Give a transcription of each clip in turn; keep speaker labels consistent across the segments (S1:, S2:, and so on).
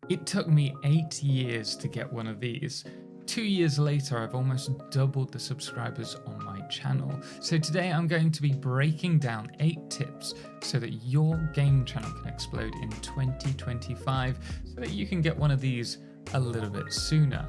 S1: It took me 8 years to get one of these. 2 years later, I've almost doubled the subscribers on my channel. So today I'm going to be breaking down 8 tips so that your gaming channel can explode in 2025 so that you can get one of these a little bit sooner.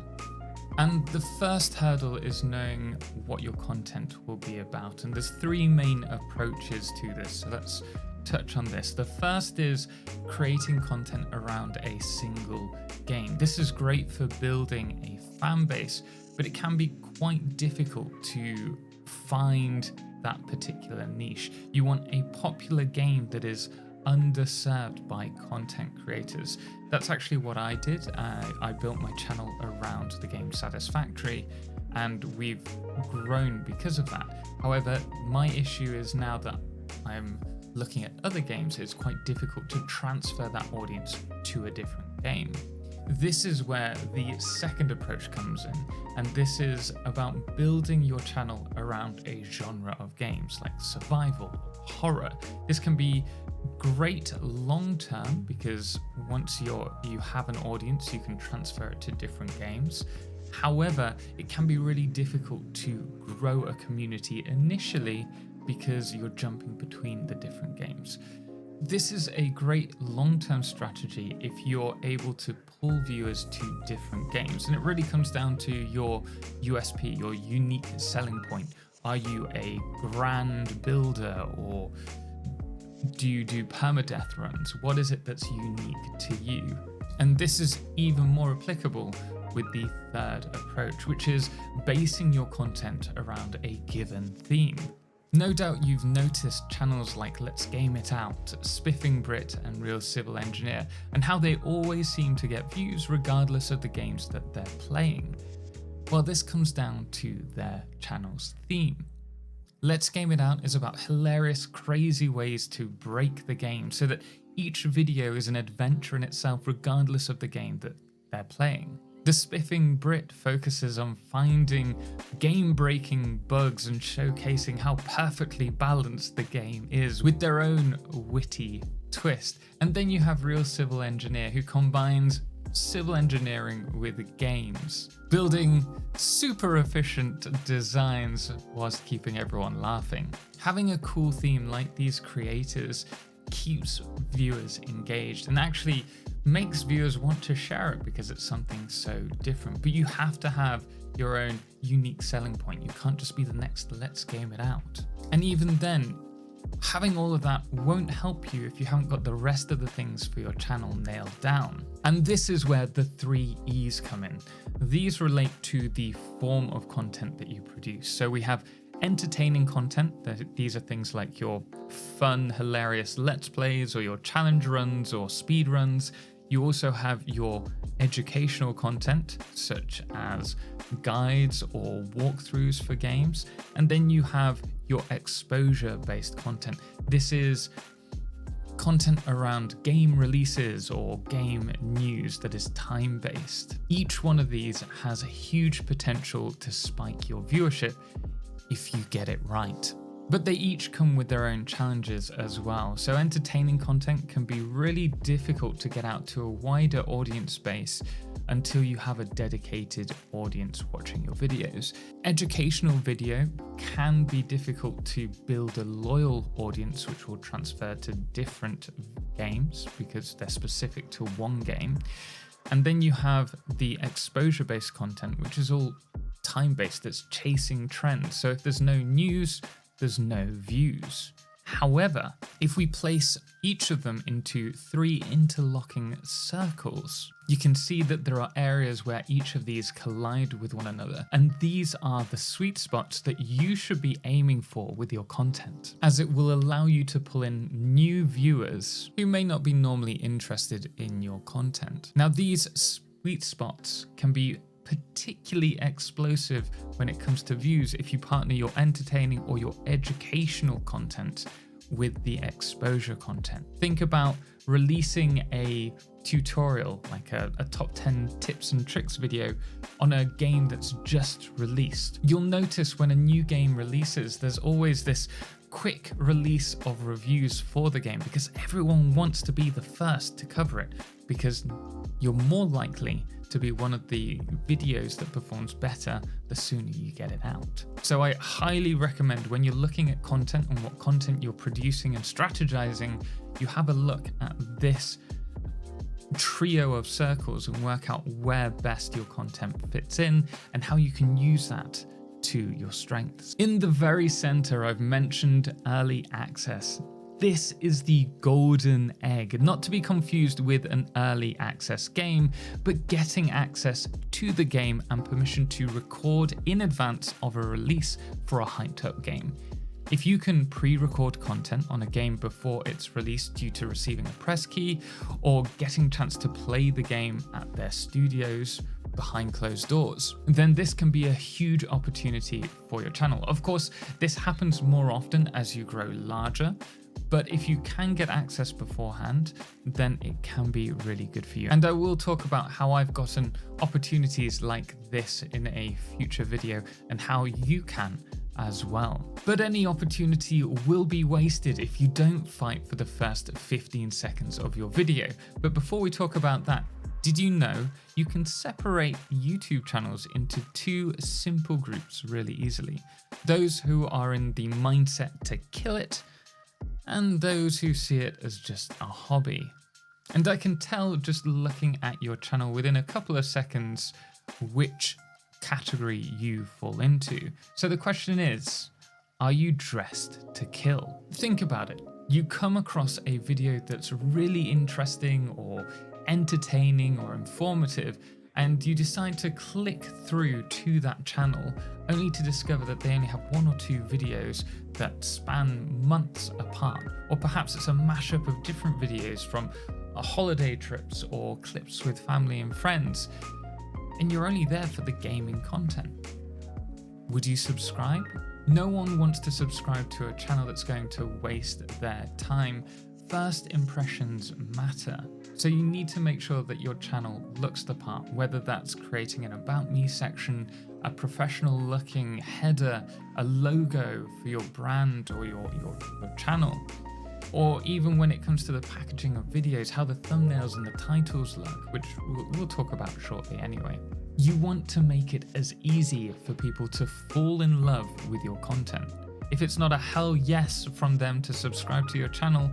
S1: And the first hurdle is knowing what your content will be about. And there's 3 main approaches to this. So let's touch on this. The first is creating content around a single game. This is great for building a fan base, but it can be quite difficult to find that particular niche. You want a popular game that is underserved by content creators. That's actually what I did. I built my channel around the game Satisfactory, and we've grown because of that. However, my issue is now that I'm looking at other games, it's quite difficult to transfer that audience to a different game. This is where the second approach comes in, and this is about building your channel around a genre of games like survival, horror. This can be great long term because once you have an audience, you can transfer it to different games. However, it can be really difficult to grow a community initially because you're jumping between the different games. This is a great long-term strategy if you're able to pull viewers to different games. And it really comes down to your USP, your unique selling point. Are you a grand builder, or do you do permadeath runs? What is it that's unique to you? And this is even more applicable with the third approach, which is basing your content around a given theme. No doubt you've noticed channels like Let's Game It Out, Spiffing Brit and Real Civil Engineer, and how they always seem to get views regardless of the games that they're playing. Well, this comes down to their channel's theme. Let's Game It Out is about hilarious, crazy ways to break the game so that each video is an adventure in itself regardless of the game that they're playing. The Spiffing Brit focuses on finding game-breaking bugs and showcasing how perfectly balanced the game is with their own witty twist. And then you have Real Civil Engineer, who combines civil engineering with games, building super efficient designs whilst keeping everyone laughing. Having a cool theme like these creators keeps viewers engaged and actually makes viewers want to share it because it's something so different. But you have to have your own unique selling point. You can't just be the next Let's Game It Out. And even then, having all of that won't help you if you haven't got the rest of the things for your channel nailed down. And this is where the 3 E's come in. These relate to the form of content that you produce. So we have entertaining content. These are things like your fun, hilarious Let's Plays or your challenge runs or speed runs. You also have your educational content, such as guides or walkthroughs for games. And then you have your exposure-based content. This is content around game releases or game news that is time-based. Each one of these has a huge potential to spike your viewership if you get it right. But they each come with their own challenges as well. So entertaining content can be really difficult to get out to a wider audience base until you have a dedicated audience watching your videos. Educational video can be difficult to build a loyal audience which will transfer to different games because they're specific to one game. And then you have the exposure-based content, which is all time-based, that's chasing trends. So if there's no news, there's no views. However, if we place each of them into 3 interlocking circles, you can see that there are areas where each of these collide with one another. And these are the sweet spots that you should be aiming for with your content, as it will allow you to pull in new viewers who may not be normally interested in your content. Now, these sweet spots can be particularly explosive when it comes to views if you partner your entertaining or your educational content with the exposure content. Think about releasing a tutorial, like a top 10 tips and tricks video on a game that's just released. You'll notice when a new game releases, there's always this quick release of reviews for the game, because everyone wants to be the first to cover it, because you're more likely to be one of the videos that performs better the sooner you get it out. So I highly recommend, when you're looking at content and what content you're producing and strategizing, you have a look at this trio of circles and work out where best your content fits in and how you can use that to your strengths. In the very center, I've mentioned early access. This is the golden egg, not to be confused with an early access game, but getting access to the game and permission to record in advance of a release for a hyped up game. If you can pre-record content on a game before it's released due to receiving a press key or getting a chance to play the game at their studios behind closed doors, then this can be a huge opportunity for your channel. Of course, this happens more often as you grow larger, but if you can get access beforehand, then it can be really good for you. And I will talk about how I've gotten opportunities like this in a future video and how you can as well. But any opportunity will be wasted if you don't fight for the first 15 seconds of your video. But before we talk about that, did you know you can separate YouTube channels into two simple groups really easily? Those who are in the mindset to kill it, and those who see it as just a hobby. And I can tell just looking at your channel within a couple of seconds which category you fall into. So the question is, are you dressed to kill? Think about it. You come across a video that's really interesting or entertaining or informative, and you decide to click through to that channel only to discover that they only have one or two videos that span months apart. Or perhaps it's a mashup of different videos from holiday trips or clips with family and friends, and you're only there for the gaming content. Would you subscribe? No one wants to subscribe to a channel that's going to waste their time. First impressions matter. So you need to make sure that your channel looks the part, whether that's creating an About Me section, a professional looking header, a logo for your brand or your channel, or even when it comes to the packaging of videos, how the thumbnails and the titles look, which we'll talk about shortly anyway. You want to make it as easy for people to fall in love with your content. If it's not a hell yes from them to subscribe to your channel,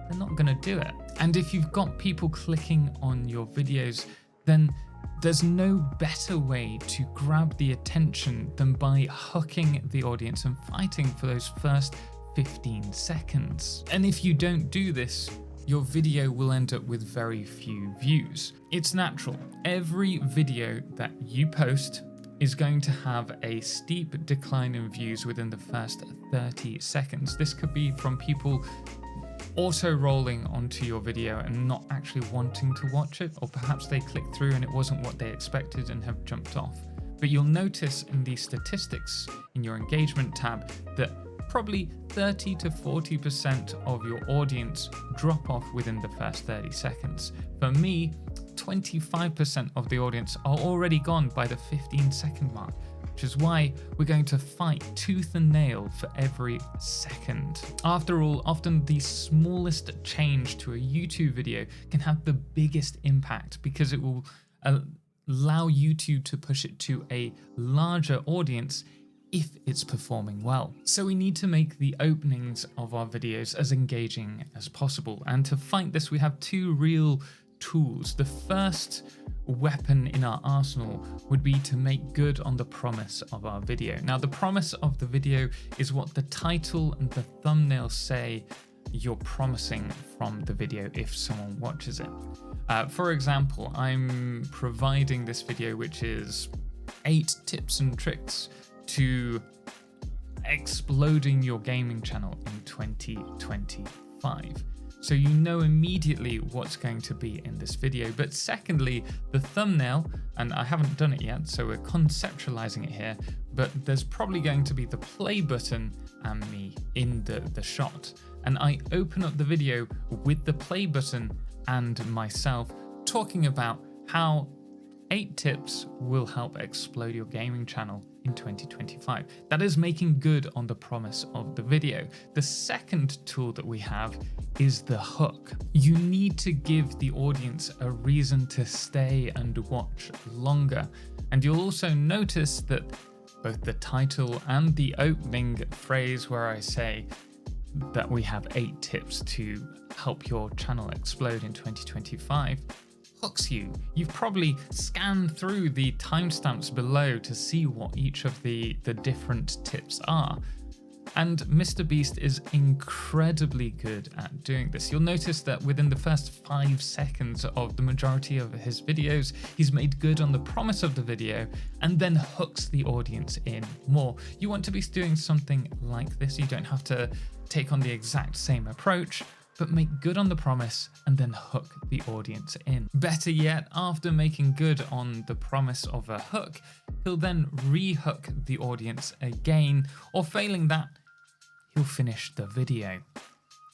S1: they're not going to do it. And if you've got people clicking on your videos, then there's no better way to grab the attention than by hooking the audience and fighting for those first 15 seconds. And if you don't do this, your video will end up with very few views. It's natural. Every video that you post is going to have a steep decline in views within the first 30 seconds. This could be from people auto rolling onto your video and not actually wanting to watch it, or perhaps they clicked through and it wasn't what they expected and have jumped off. But you'll notice in the statistics in your engagement tab that probably 30 to 40% of your audience drop off within the first 30 seconds. For me, 25% of the audience are already gone by the 15-second mark, which is why we're going to fight tooth and nail for every second. After all, often the smallest change to a YouTube video can have the biggest impact because it will allow YouTube to push it to a larger audience if it's performing well. So we need to make the openings of our videos as engaging as possible. And to fight this, we have two real tools. The first weapon in our arsenal would be to make good on the promise of our video. Now, the promise of the video is what the title and the thumbnail say you're promising from the video if someone watches it. For example, I'm providing this video, which is 8 tips and tricks to exploding your gaming channel in 2025. So you know immediately what's going to be in this video. But secondly, the thumbnail, and I haven't done it yet, so we're conceptualizing it here, but there's probably going to be the play button and me in the shot. And I open up the video with the play button and myself talking about how 8 tips will help explode your gaming channel in 2025. That is making good on the promise of the video. The second tool that we have is the hook. You need to give the audience a reason to stay and watch longer. And you'll also notice that both the title and the opening phrase where I say that we have 8 tips to help your channel explode in 2025 hooks you. You've probably scanned through the timestamps below to see what each of the different tips are. And Mr. Beast is incredibly good at doing this. You'll notice that within the first 5 seconds of the majority of his videos, he's made good on the promise of the video and then hooks the audience in more. You want to be doing something like this. You don't have to take on the exact same approach, but make good on the promise and then hook the audience in. Better yet, after making good on the promise of a hook, he'll then re-hook the audience again, or failing that, he'll finish the video.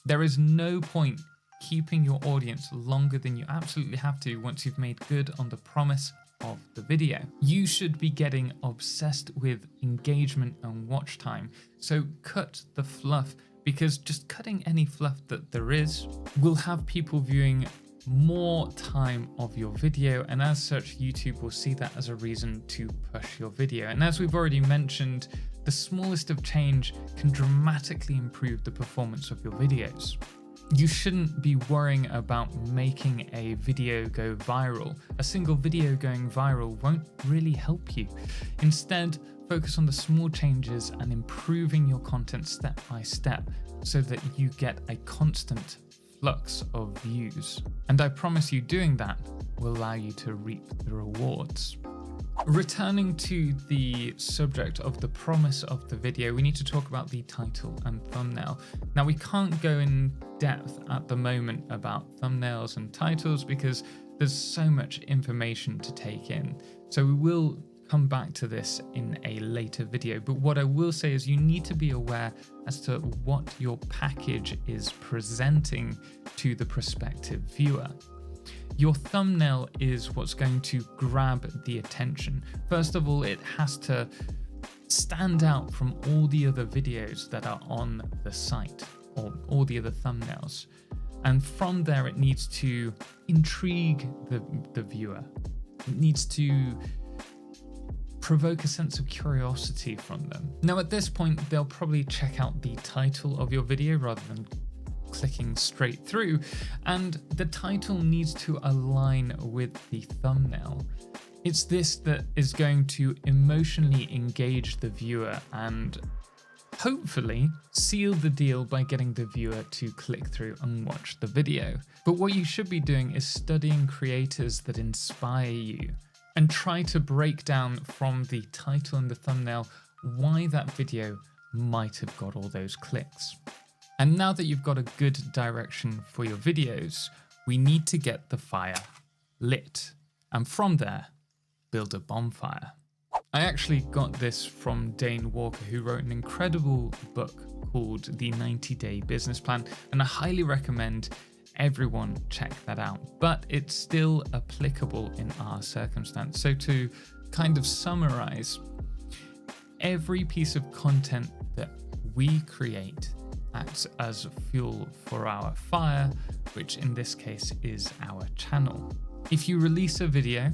S1: There is no point keeping your audience longer than you absolutely have to once you've made good on the promise of the video. You should be getting obsessed with engagement and watch time, so cut the fluff, because just cutting any fluff that there is will have people viewing more time of your video, and as such YouTube will see that as a reason to push your video. And as we've already mentioned, the smallest of change can dramatically improve the performance of your videos. You shouldn't be worrying about making a video go viral. A single video going viral won't really help you. Instead, focus on the small changes and improving your content step by step so that you get a constant flux of views. And I promise you doing that will allow you to reap the rewards. Returning to the subject of the promise of the video, we need to talk about the title and thumbnail. Now, we can't go in depth at the moment about thumbnails and titles because there's so much information to take in. So we will come back to this in a later video, but what I will say is you need to be aware as to what your package is presenting to the prospective viewer. Your thumbnail is what's going to grab the attention. First of all, it has to stand out from all the other videos that are on the site, or all the other thumbnails. And from there, it needs to intrigue the viewer. It needs to provoke a sense of curiosity from them. Now, at this point, they'll probably check out the title of your video rather than clicking straight through, and the title needs to align with the thumbnail. It's this that is going to emotionally engage the viewer and hopefully seal the deal by getting the viewer to click through and watch the video. But what you should be doing is studying creators that inspire you and try to break down from the title and the thumbnail why that video might have got all those clicks. And now that you've got a good direction for your videos, we need to get the fire lit. And from there, build a bonfire. I actually got this from Dane Walker, who wrote an incredible book called The 90-Day Business Plan, and I highly recommend everyone check that out. But it's still applicable in our circumstance. So to kind of summarize, every piece of content that we create acts as fuel for our fire, which in this case is our channel. If you release a video,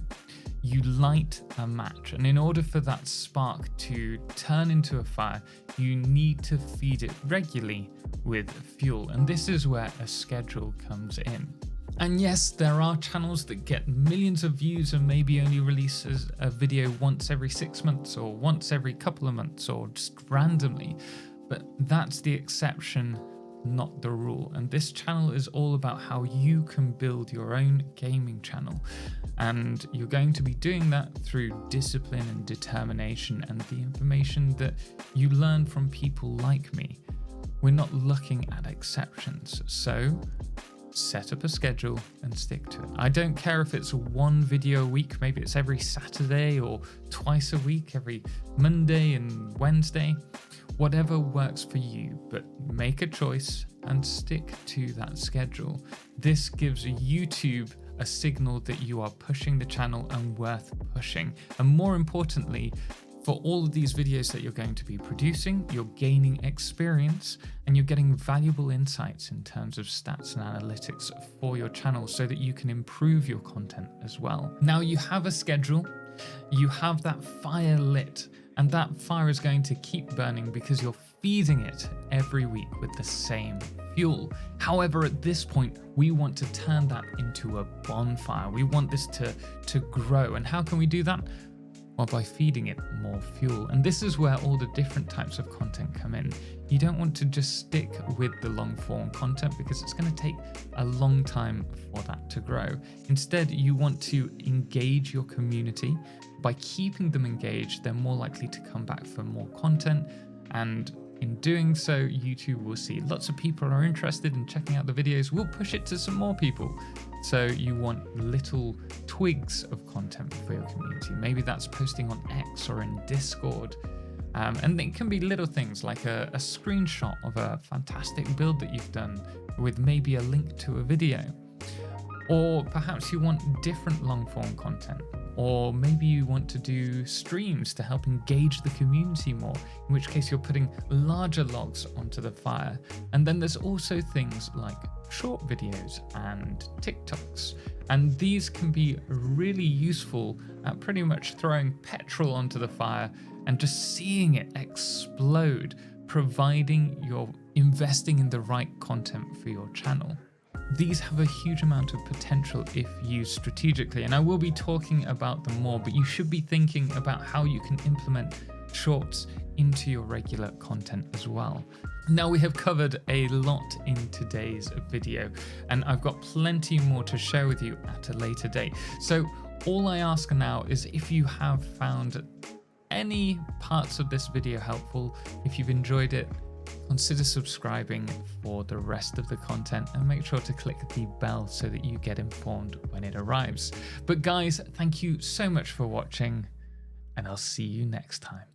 S1: you light a match, and in order for that spark to turn into a fire, you need to feed it regularly with fuel, and this is where a schedule comes in. And yes, there are channels that get millions of views and maybe only releases a video once every 6 months or once every couple of months or just randomly, but that's the exception, not the rule. And this channel is all about how you can build your own gaming channel. And you're going to be doing that through discipline and determination and the information that you learn from people like me. We're not looking at exceptions. So set up a schedule and stick to it. I don't care if it's one video a week, maybe it's every Saturday or twice a week, every Monday and Wednesday. Whatever works for you, but make a choice and stick to that schedule. This gives YouTube a signal that you are pushing the channel and worth pushing. And more importantly, for all of these videos that you're going to be producing, you're gaining experience and you're getting valuable insights in terms of stats and analytics for your channel so that you can improve your content as well. Now you have a schedule, you have that fire lit, and that fire is going to keep burning because you're feeding it every week with the same fuel. However, at this point, we want to turn that into a bonfire. We want this to grow. And how can we do that? Well, by feeding it more fuel. And this is where all the different types of content come in. You don't want to just stick with the long form content because it's going to take a long time for that to grow. Instead, you want to engage your community. By keeping them engaged, they're more likely to come back for more content. And in doing so, YouTube will see lots of people are interested in checking out the videos. We'll push it to some more people. So you want little twigs of content for your community. Maybe that's posting on X or in Discord. And it can be little things like a screenshot of a fantastic build that you've done with maybe a link to a video. Or perhaps you want different long form content. Or maybe you want to do streams to help engage the community more, in which case you're putting larger logs onto the fire. And then there's also things like short videos and TikToks. And these can be really useful at pretty much throwing petrol onto the fire and just seeing it explode, providing you're investing in the right content for your channel. These have a huge amount of potential if used strategically, and I will be talking about them more, but you should be thinking about how you can implement shorts into your regular content as well. Now, we have covered a lot in today's video, and I've got plenty more to share with you at a later date. So all I ask now is if you have found any parts of this video helpful, if you've enjoyed it, consider subscribing for the rest of the content and make sure to click the bell so that you get informed when it arrives. But guys, thank you so much for watching, and I'll see you next time.